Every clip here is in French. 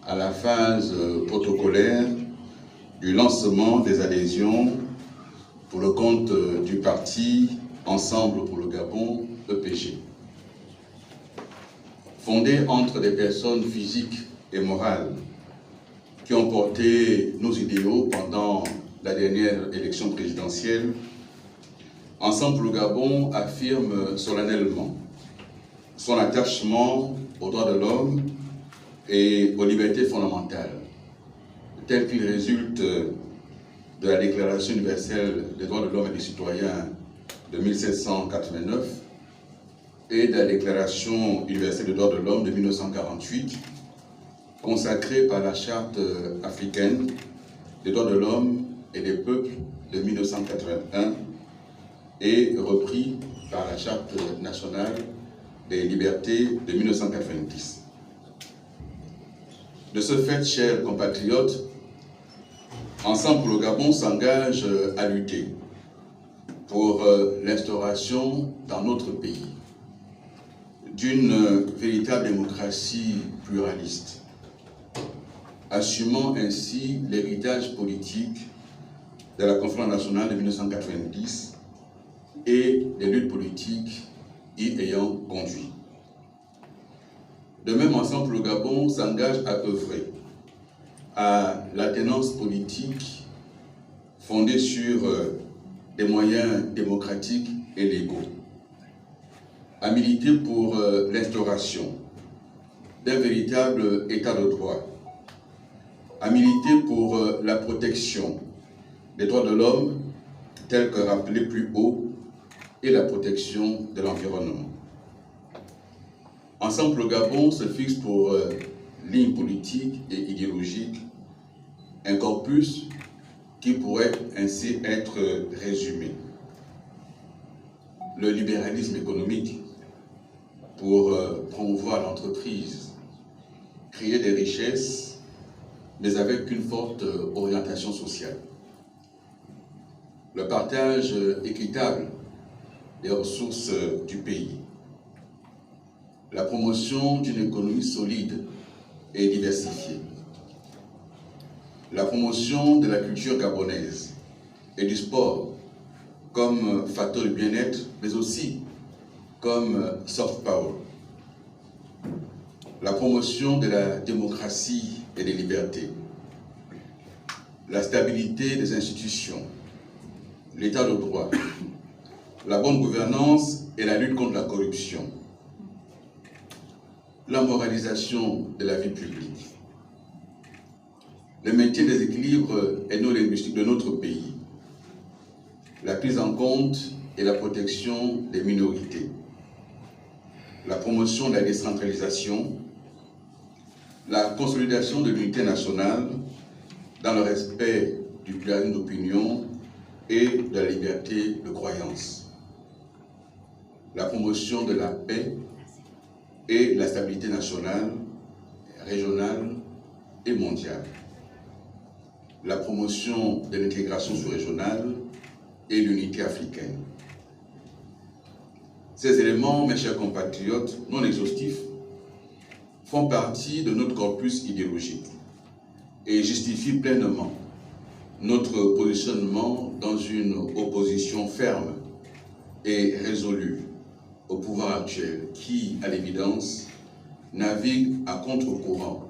à la phase protocolaire du lancement des adhésions pour le compte du parti Ensemble pour le Gabon, EPG. Fondé entre des personnes physiques et morales qui ont porté nos idéaux pendant la dernière élection présidentielle, Ensemble pour le Gabon affirme solennellement son attachement aux droits de l'homme et aux libertés fondamentales, tel qu'il résulte de la Déclaration universelle des droits de l'homme et des citoyens de 1789 et de la Déclaration universelle des droits de l'homme de 1948, consacrée par la Charte africaine des droits de l'homme et des peuples de 1981 et repris par la Charte nationale des libertés de 1990. De ce fait, chers compatriotes, Ensemble pour le Gabon s'engage à lutter pour l'instauration dans notre pays d'une véritable démocratie pluraliste, assumant ainsi l'héritage politique de la Conférence nationale de 1990 et des luttes politiques y ayant conduit. De même, Ensemble pour le Gabon s'engage à œuvrer à l'alternance politique fondée sur des moyens démocratiques et légaux, à militer pour l'instauration d'un véritable état de droit, à militer pour la protection des droits de l'homme tels que rappelés plus haut et la protection de l'environnement. Ensemble pour le Gabon se fixe pour ligne politique et idéologique un corpus qui pourrait ainsi être résumé. Le libéralisme économique pour promouvoir l'entreprise, créer des richesses, mais avec une forte orientation sociale. Le partage équitable des ressources du pays. La promotion d'une économie solide et diversifiée. La promotion de la culture gabonaise et du sport comme facteur de bien-être, mais aussi comme soft power. La promotion de la démocratie et des libertés. La stabilité des institutions, l'état de droit, la bonne gouvernance et la lutte contre la corruption. La moralisation de la vie publique. Le maintien des équilibres ethno-linguistiques de notre pays. La prise en compte et la protection des minorités. La promotion de la décentralisation. La consolidation de l'unité nationale dans le respect du pluralisme d'opinion et de la liberté de croyance. La promotion de la paix et la stabilité nationale, régionale et mondiale. La promotion de l'intégration sous-régionale et l'unité africaine. Ces éléments, mes chers compatriotes, non exhaustifs, font partie de notre corpus idéologique et justifient pleinement notre positionnement dans une opposition ferme et résolue au pouvoir actuel qui, à l'évidence, navigue à contre-courant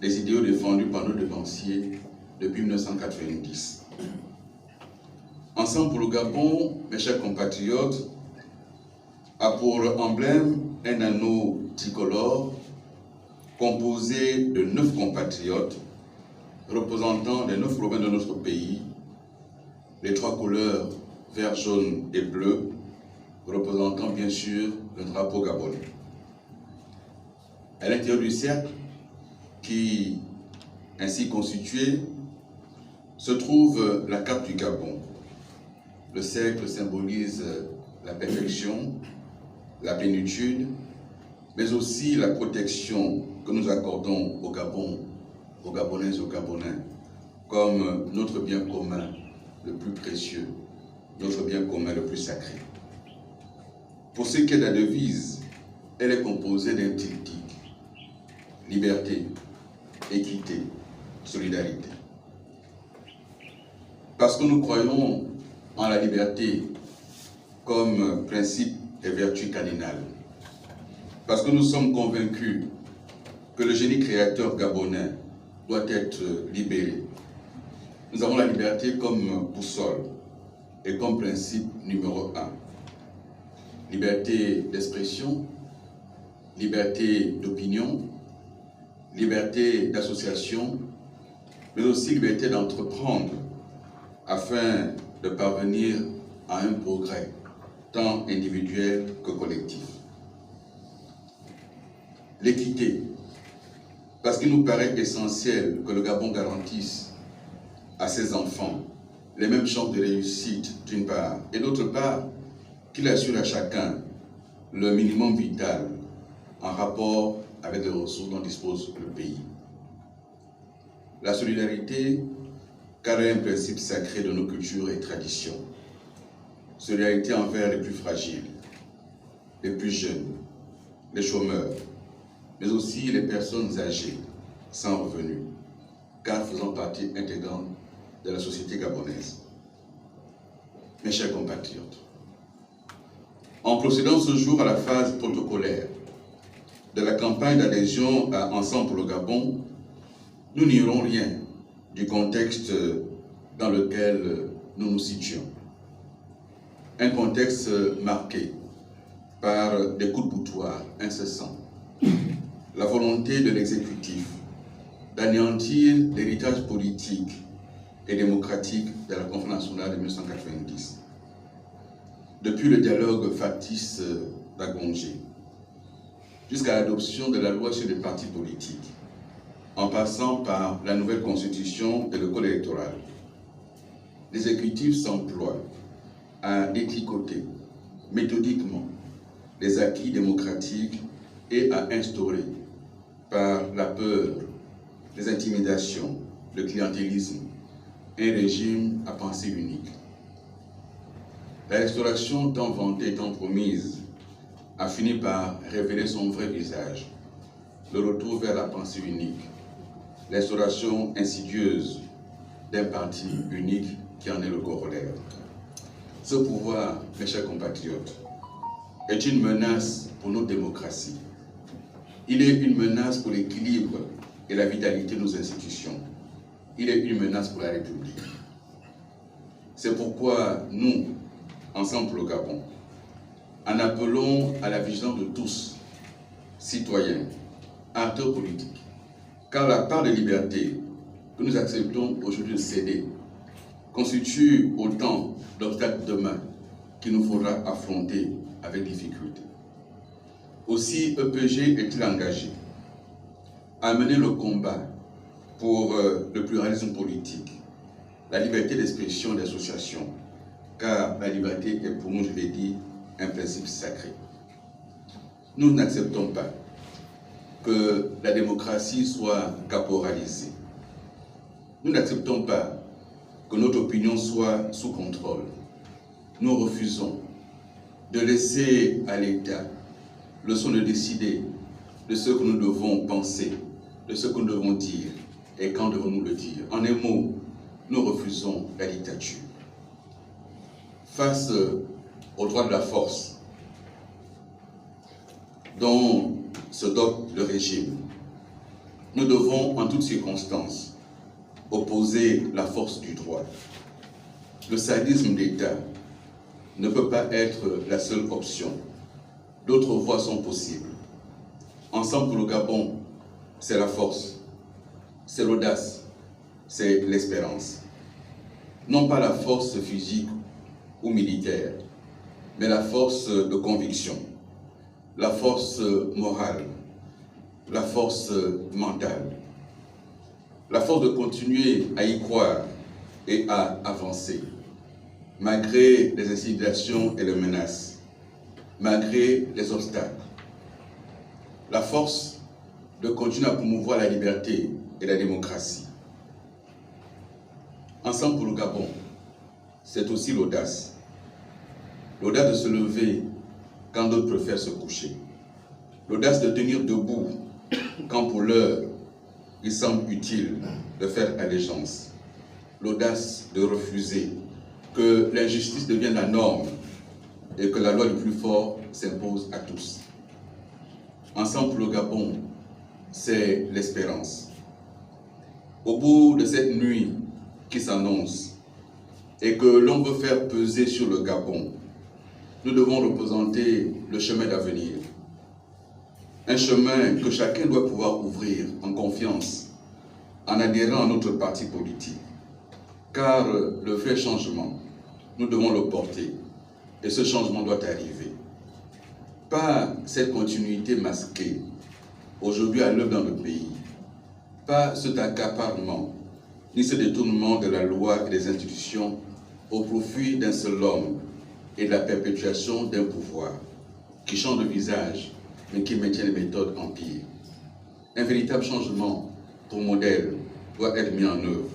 des idéaux défendus par nos devanciers depuis 1990. Ensemble pour le Gabon, mes chers compatriotes, a pour emblème un anneau tricolore composé de 9 compatriotes représentant les 9 provinces de notre pays, les 3 couleurs vert, jaune et bleu, représentant bien sûr le drapeau gabonais. À l'intérieur du cercle, qui ainsi constitué, se trouve la carte du Gabon. Le cercle symbolise la perfection, la plénitude, mais aussi la protection que nous accordons au Gabon, aux Gabonaises et aux Gabonais, comme notre bien commun le plus précieux, notre bien commun le plus sacré. Pour ce qui est de la devise, elle est composée d'un triptyque. Liberté, équité, solidarité. Parce que nous croyons en la liberté comme principe et vertu cardinale. Parce que nous sommes convaincus que le génie créateur gabonais doit être libéré. Nous avons la liberté comme boussole et comme principe numéro 1. Liberté d'expression, liberté d'opinion, liberté d'association, mais aussi liberté d'entreprendre afin de parvenir à un progrès, tant individuel que collectif. L'équité, parce qu'il nous paraît essentiel que le Gabon garantisse à ses enfants les mêmes chances de réussite d'une part, et d'autre part, qu'il assure à chacun le minimum vital en rapport avec les ressources dont dispose le pays. La solidarité, car elle est un principe sacré de nos cultures et traditions. Solidarité envers les plus fragiles, les plus jeunes, les chômeurs, mais aussi les personnes âgées, sans revenus, car faisant partie intégrante de la société gabonaise. Mes chers compatriotes, en procédant ce jour à la phase protocolaire de la campagne d'adhésion à Ensemble pour le Gabon, nous n'ignorons rien du contexte dans lequel nous nous situons. Un contexte marqué par des coups de boutoir incessants, la volonté de l'exécutif d'anéantir l'héritage politique et démocratique de la Conférence nationale de 1990. Depuis le dialogue factice d'Agongé, jusqu'à l'adoption de la loi sur les partis politiques, en passant par la nouvelle constitution et le code électoral, l'exécutif s'emploie à détricoter méthodiquement les acquis démocratiques et à instaurer, par la peur, les intimidations, le clientélisme, un régime à pensée unique. La restauration tant vantée et tant promise a fini par révéler son vrai visage, le retour vers la pensée unique, l'instauration insidieuse d'un parti unique qui en est le corollaire. Ce pouvoir, mes chers compatriotes, est une menace pour nos démocraties. Il est une menace pour l'équilibre et la vitalité de nos institutions. Il est une menace pour la République. C'est pourquoi nous, Ensemble pour le Gabon, en appelons à la vigilance de tous, citoyens, acteurs politiques, car la part de liberté que nous acceptons aujourd'hui de céder constitue autant d'obstacles demain qu'il nous faudra affronter avec difficulté. Aussi, EPG est-il engagé à mener le combat pour le pluralisme politique, la liberté d'expression et d'association, car la liberté est pour nous, je l'ai dit, un principe sacré. Nous n'acceptons pas que la démocratie soit caporalisée. Nous n'acceptons pas que notre opinion soit sous contrôle. Nous refusons de laisser à l'État le soin de décider de ce que nous devons penser, de ce que nous devons dire et quand devons-nous le dire. En un mot, nous refusons la dictature. Face au droit de la force dont se dote le régime, nous devons en toutes circonstances opposer la force du droit. Le sadisme d'État ne peut pas être la seule option. D'autres voies sont possibles. Ensemble pour le Gabon, c'est la force, c'est l'audace, c'est l'espérance. Non pas la force physique ou militaire, mais la force de conviction, la force morale, la force mentale, la force de continuer à y croire et à avancer, malgré les intimidations et les menaces, malgré les obstacles. La force de continuer à promouvoir la liberté et la démocratie. Ensemble pour le Gabon, c'est aussi l'audace. L'audace de se lever quand d'autres préfèrent se coucher. L'audace de tenir debout quand pour l'heure, il semble utile de faire allégeance, l'audace de refuser que l'injustice devienne la norme et que la loi du plus fort s'impose à tous. Ensemble pour le Gabon, c'est l'espérance. Au bout de cette nuit qui s'annonce et que l'on veut faire peser sur le Gabon, nous devons représenter le chemin d'avenir. Un chemin que chacun doit pouvoir ouvrir en confiance, en adhérant à notre parti politique. Car le vrai changement, nous devons le porter. Et ce changement doit arriver. Pas cette continuité masquée, aujourd'hui à l'œuvre dans le pays. Pas cet accaparement, ni ce détournement de la loi et des institutions au profit d'un seul homme et de la perpétuation d'un pouvoir qui change de visage, mais qui maintient les méthodes empires. Un véritable changement pour modèle doit être mis en œuvre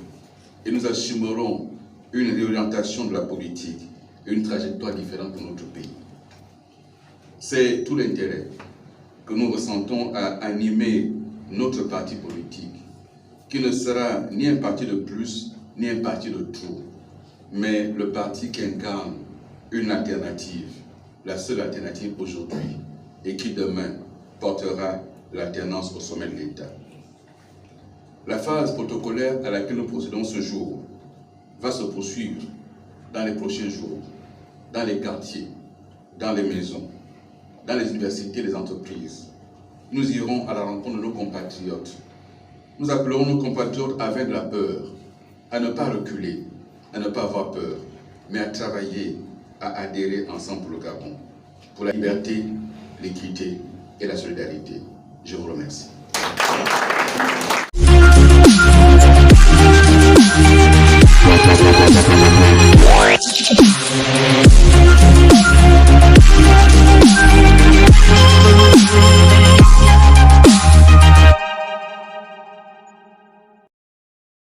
et nous assumerons une réorientation de la politique et une trajectoire différente pour notre pays. C'est tout l'intérêt que nous ressentons à animer notre parti politique, qui ne sera ni un parti de plus, ni un parti de trop, mais le parti qui incarne une alternative, la seule alternative aujourd'hui, et qui demain portera l'alternance au sommet de l'État. La phase protocolaire à laquelle nous procédons ce jour va se poursuivre dans les prochains jours, dans les quartiers, dans les maisons, dans les universités, les entreprises. Nous irons à la rencontre de nos compatriotes. Nous appellerons nos compatriotes à vaincre la peur, à ne pas reculer, à ne pas avoir peur, mais à travailler, à adhérer ensemble pour le Gabon, pour la liberté, l'équité et la solidarité. Je vous remercie.